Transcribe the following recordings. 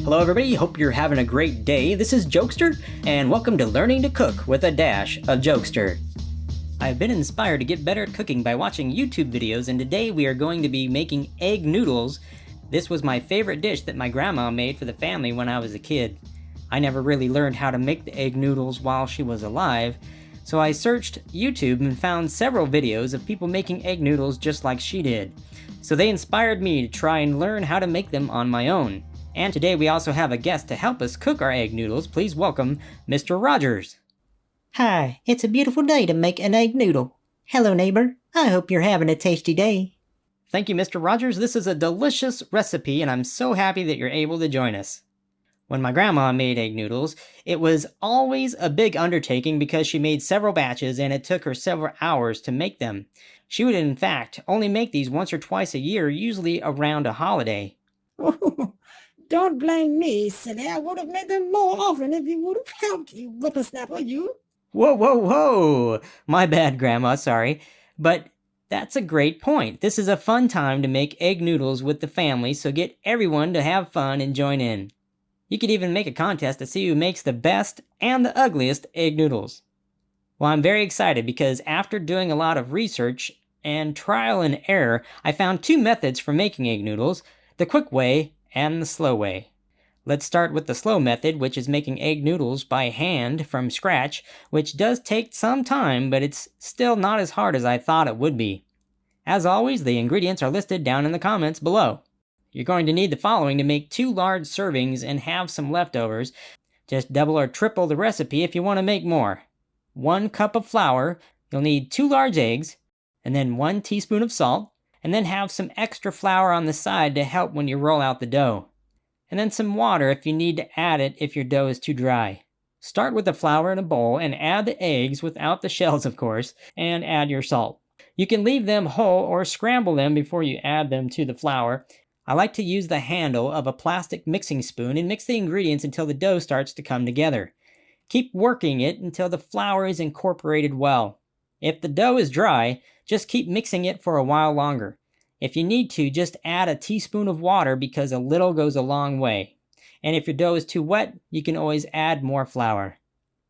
Hello everybody, hope you're having a great day. This is Jokester, and welcome to Learning to Cook with a dash of Jokester. I've been inspired to get better at cooking by watching YouTube videos, and today we are going to be making egg noodles. This was my favorite dish that my grandma made for the family when I was a kid. I never really learned how to make the egg noodles while she was alive, so I searched YouTube and found several videos of people making egg noodles just like she did. So they inspired me to try and learn how to make them on my own. And today we also have a guest to help us cook our egg noodles. Please welcome Mr. Rogers. Hi, it's a beautiful day to make an egg noodle. Hello, neighbor. I hope you're having a tasty day. Thank you, Mr. Rogers. This is a delicious recipe, and I'm so happy that you're able to join us. When my grandma made egg noodles, it was always a big undertaking because she made several batches and it took her several hours to make them. She would, in fact, only make these once or twice a year, usually around a holiday. Don't blame me, silly. I would have made them more often if you would have helped, you whippersnapper, you. Whoa! My bad, Grandma, sorry. But that's a great point. This is a fun time to make egg noodles with the family, so get everyone to have fun and join in. You could even make a contest to see who makes the best and the ugliest egg noodles. Well, I'm very excited because after doing a lot of research and trial and error, I found two methods for making egg noodles, the quick way and the slow way. Let's start with the slow method, which is making egg noodles by hand from scratch, which does take some time, but it's still not as hard as I thought it would be. As always, the ingredients are listed down in the comments below. You're going to need the following to make 2 large servings and have some leftovers. Just double or triple the recipe if you want to make more. 1 cup of flour, you'll need 2 large eggs, and then 1 teaspoon of salt, and then have some extra flour on the side to help when you roll out the dough. And then some water if you need to add it if your dough is too dry. Start with the flour in a bowl and add the eggs without the shells, of course, and add your salt. You can leave them whole or scramble them before you add them to the flour. I like to use the handle of a plastic mixing spoon and mix the ingredients until the dough starts to come together. Keep working it until the flour is incorporated well. If the dough is dry, just keep mixing it for a while longer. If you need to, just add a teaspoon of water because a little goes a long way. And if your dough is too wet, you can always add more flour.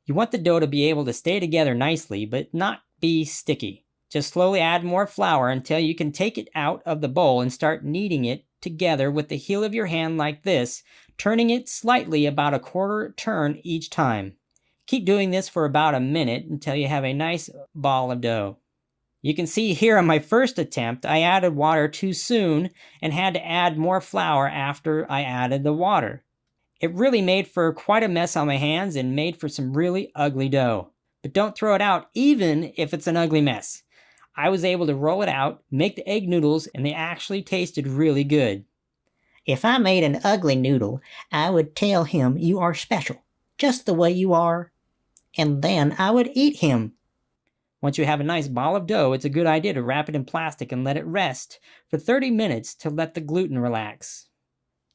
You want the dough to be able to stay together nicely, but not be sticky. Just slowly add more flour until you can take it out of the bowl and start kneading it together with the heel of your hand like this, turning it slightly about a quarter turn each time. Keep doing this for about a minute until you have a nice ball of dough. You can see here on my first attempt, I added water too soon and had to add more flour after I added the water. It really made for quite a mess on my hands and made for some really ugly dough. But don't throw it out even if it's an ugly mess. I was able to roll it out, make the egg noodles, and they actually tasted really good. If I made an ugly noodle, I would tell him you are special, just the way you are, and then I would eat him. Once you have a nice ball of dough, it's a good idea to wrap it in plastic and let it rest for 30 minutes to let the gluten relax.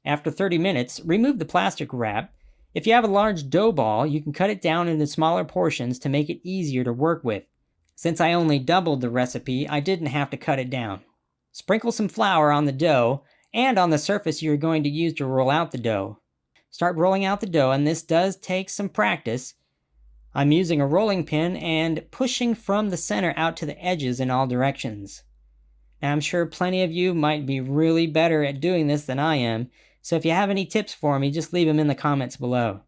After 30 minutes, remove the plastic wrap. If you have a large dough ball, you can cut it down into smaller portions to make it easier to work with. Since I only doubled the recipe, I didn't have to cut it down. Sprinkle some flour on the dough and on the surface you're going to use to roll out the dough. Start rolling out the dough, and this does take some practice. I'm using a rolling pin and pushing from the center out to the edges in all directions. Now I'm sure plenty of you might be really better at doing this than I am, so if you have any tips for me, just leave them in the comments below.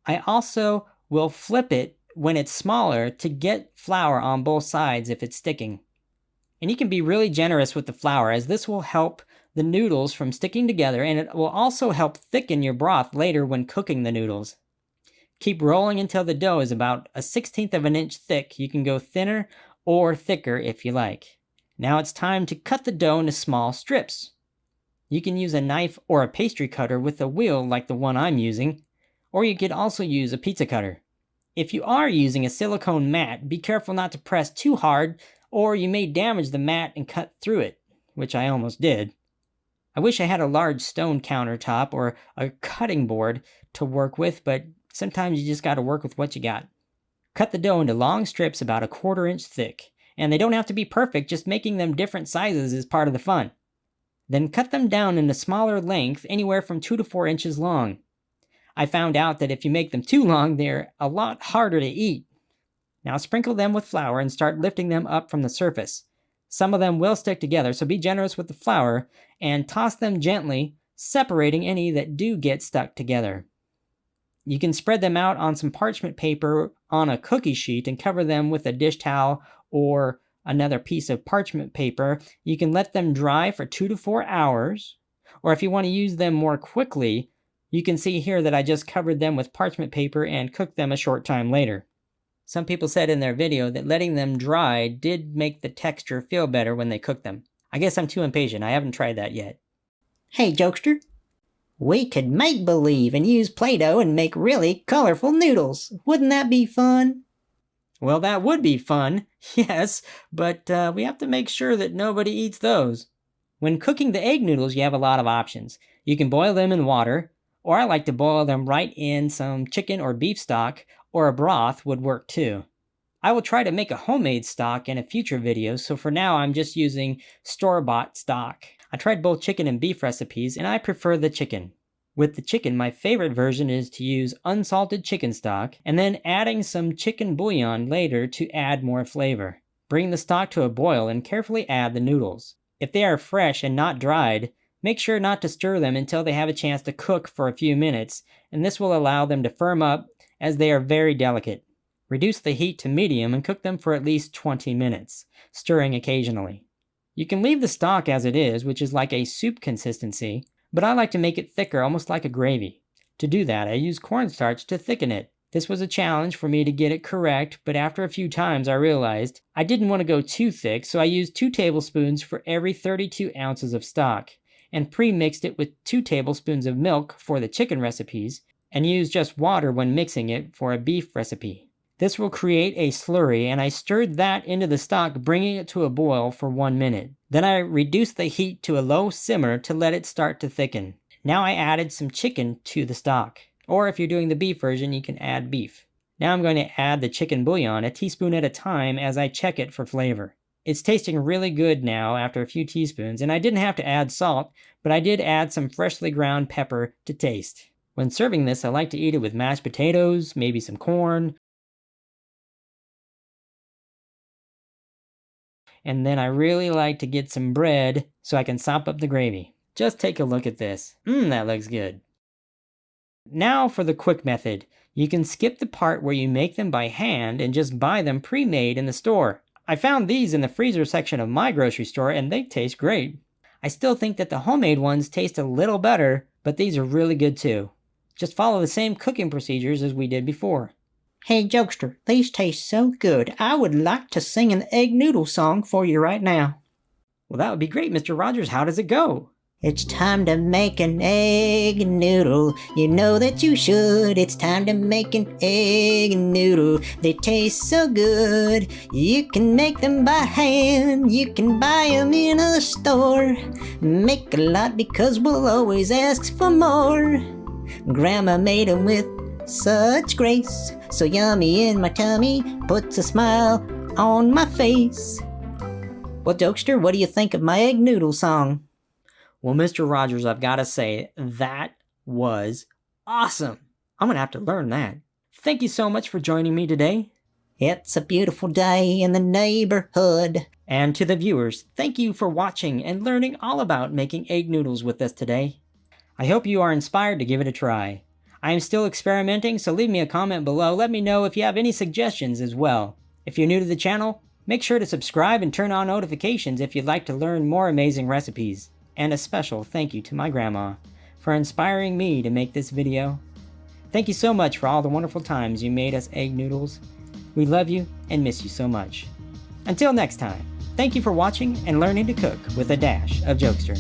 I also will flip it when it's smaller to get flour on both sides if it's sticking. And you can be really generous with the flour, as this will help the noodles from sticking together, and it will also help thicken your broth later when cooking the noodles. Keep rolling until the dough is about a 1/16 of an inch thick. You can go thinner or thicker if you like. Now it's time to cut the dough into small strips. You can use a knife or a pastry cutter with a wheel like the one I'm using, or you could also use a pizza cutter. If you are using a silicone mat, be careful not to press too hard, or you may damage the mat and cut through it, which I almost did. I wish I had a large stone countertop or a cutting board to work with, but sometimes you just got to work with what you got. Cut the dough into long strips about a 1/4 inch thick, and they don't have to be perfect, just making them different sizes is part of the fun. Then cut them down into smaller length, anywhere from 2 to 4 inches long. I found out that if you make them too long, they're a lot harder to eat. Now sprinkle them with flour and start lifting them up from the surface. Some of them will stick together, so be generous with the flour and toss them gently, separating any that do get stuck together. You can spread them out on some parchment paper on a cookie sheet and cover them with a dish towel or another piece of parchment paper. You can let them dry for 2 to 4 hours, or if you want to use them more quickly, you can see here that I just covered them with parchment paper and cooked them a short time later. Some people said in their video that letting them dry did make the texture feel better when they cooked them. I guess I'm too impatient. I haven't tried that yet. Hey, Jokester. We could make believe and use Play-Doh and make really colorful noodles. Wouldn't that be fun? Well, that would be fun, yes, but we have to make sure that nobody eats those. When cooking the egg noodles, you have a lot of options. You can boil them in water, or I like to boil them right in some chicken or beef stock, or a broth would work too. I will try to make a homemade stock in a future video, so for now I'm just using store-bought stock. I tried both chicken and beef recipes, and I prefer the chicken. With the chicken, my favorite version is to use unsalted chicken stock, and then adding some chicken bouillon later to add more flavor. Bring the stock to a boil and carefully add the noodles. If they are fresh and not dried, make sure not to stir them until they have a chance to cook for a few minutes, and this will allow them to firm up as they are very delicate. Reduce the heat to medium and cook them for at least 20 minutes, stirring occasionally. You can leave the stock as it is, which is like a soup consistency, but I like to make it thicker, almost like a gravy. To do that, I use cornstarch to thicken it. This was a challenge for me to get it correct, but after a few times I realized I didn't want to go too thick, so I used 2 tablespoons for every 32 ounces of stock, and pre-mixed it with 2 tablespoons of milk for the chicken recipes, and used just water when mixing it for a beef recipe. This will create a slurry, and I stirred that into the stock, bringing it to a boil for 1 minute. Then I reduced the heat to a low simmer to let it start to thicken. Now I added some chicken to the stock. Or if you're doing the beef version, you can add beef. Now I'm going to add the chicken bouillon a teaspoon at a time as I check it for flavor. It's tasting really good now after a few teaspoons, and I didn't have to add salt, but I did add some freshly ground pepper to taste. When serving this, I like to eat it with mashed potatoes, maybe some corn, and then I really like to get some bread so I can sop up the gravy. Just take a look at this. That looks good. Now for the quick method. You can skip the part where you make them by hand and just buy them pre-made in the store. I found these in the freezer section of my grocery store and they taste great. I still think that the homemade ones taste a little better, but these are really good too. Just follow the same cooking procedures as we did before. Hey, Jokester, these taste so good. I would like to sing an egg noodle song for you right now. Well, that would be great, Mr. Rogers. How does it go? It's time to make an egg noodle. You know that you should. It's time to make an egg noodle. They taste so good. You can make them by hand. You can buy them in a store. Make a lot because we'll always ask for more. Grandma made them with such grace. So yummy in my tummy. Puts a smile on my face. Well, Jokester, what do you think of my egg noodle song? Well, Mr. Rogers, I've got to say, that was awesome. I'm going to have to learn that. Thank you so much for joining me today. It's a beautiful day in the neighborhood. And to the viewers, thank you for watching and learning all about making egg noodles with us today. I hope you are inspired to give it a try. I am still experimenting, so leave me a comment below. Let me know if you have any suggestions as well. If you're new to the channel, make sure to subscribe and turn on notifications if you'd like to learn more amazing recipes. And a special thank you to my grandma for inspiring me to make this video. Thank you so much for all the wonderful times you made us egg noodles. We love you and miss you so much. Until next time, thank you for watching and learning to cook with a dash of Jokester.